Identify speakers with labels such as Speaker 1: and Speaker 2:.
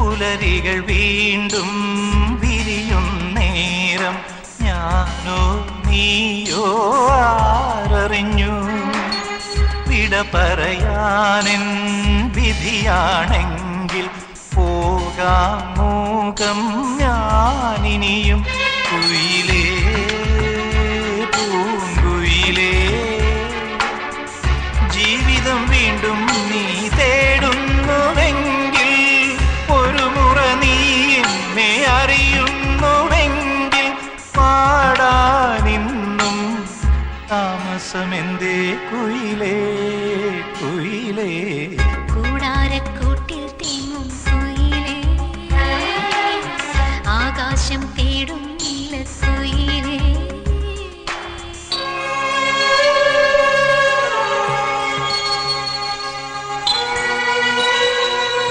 Speaker 1: പുലരികൾ വീണ്ടും വിരിയും നേരം ഞാനോ നീയോ ആരറിഞ്ഞു വിട പറയാനെൻ വിധിയാണെങ്കിൽ പോകാം മൂകം ഞാനിനിയും കുയിലേ